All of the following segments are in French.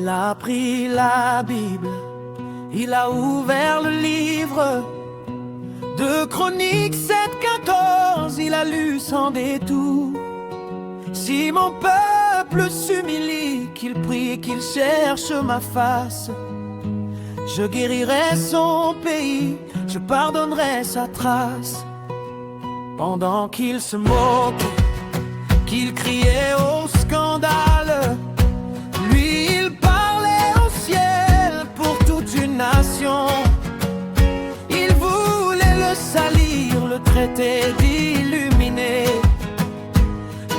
Il a pris la Bible, il a ouvert le livre de Chroniques 7:14, il a lu sans détour. Si mon peuple s'humilie, qu'il prie et qu'il cherche ma face, je guérirai son pays, je pardonnerai sa trace. Pendant qu'il se moquait, qu'il criait au scandale, lui il parlait au ciel pour toute une nation. Il voulait le salir, le traiter d'illuminé,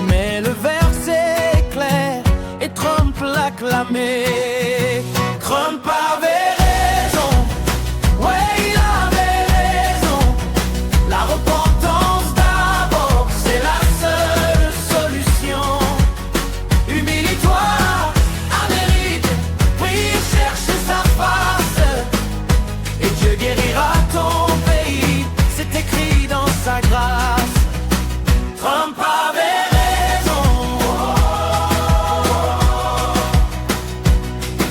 mais le verset est clair et Trump l'acclamait. Trump avait raison, ouais il avait raison. La repentance d'abord, c'est la seule solution. Humilie-toi, Amérique, prie, cherche sa face, et Dieu guérira ton pays, c'est écrit dans sa grâce. Trump avait raison,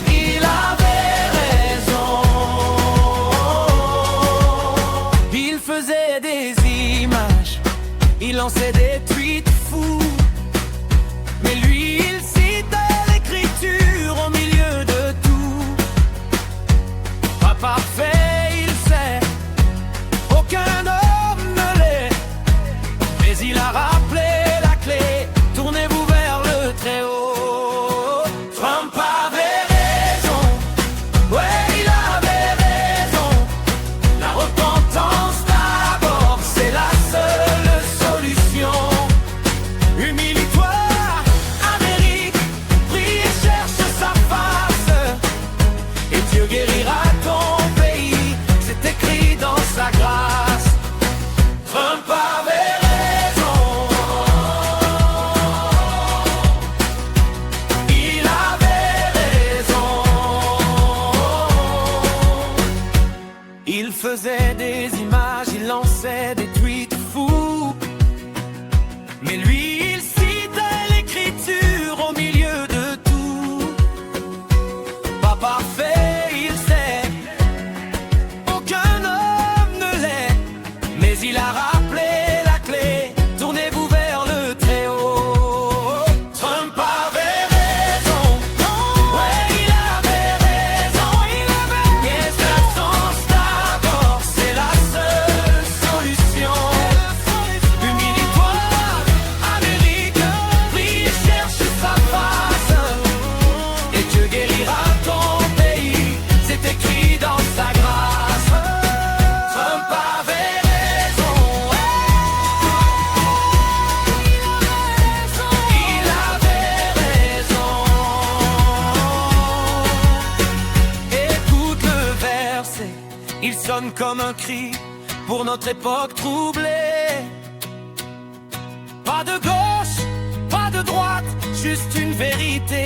il avait raison. Il faisait des images, il lançait des tweets fous, mais lui il citait l'écriture au milieu de tout. Pas parfait, il sait, aucun homme ne l'est, mais il a rappelé la clé, tournez-vous vers le Très-Haut. Trump avait raison, ouais il avait raison. La repentance d'abord, c'est la seule solution. Humilie-toi, Amérique, prie et cherche sa face, et Dieu guérira ton pays, c'est écrit dans sa grâce. Trump avait raison, il avait raison. Il faisait des images, il lançait des tweets fous, mais lui il citait l'écriture au milieu de tout. Pas parfait, il sait, aucun homme ne l'est, mais il a rappelé la clé, tournez-vous vers le Très-Haut. Trump avait raison, ouais il avait raison, yes, la chance d'abord, c'est la seule solution. Humilie-toi, Amérique, prie et cherche sa face, et Dieu guérira ton pays, c'est écrit dans sa grâce. Trump avait raison, il avait raison. Écoute le verset, il sonne comme un cri pour notre époque troublée. Pas de gauche, pas de droite, juste une vérité.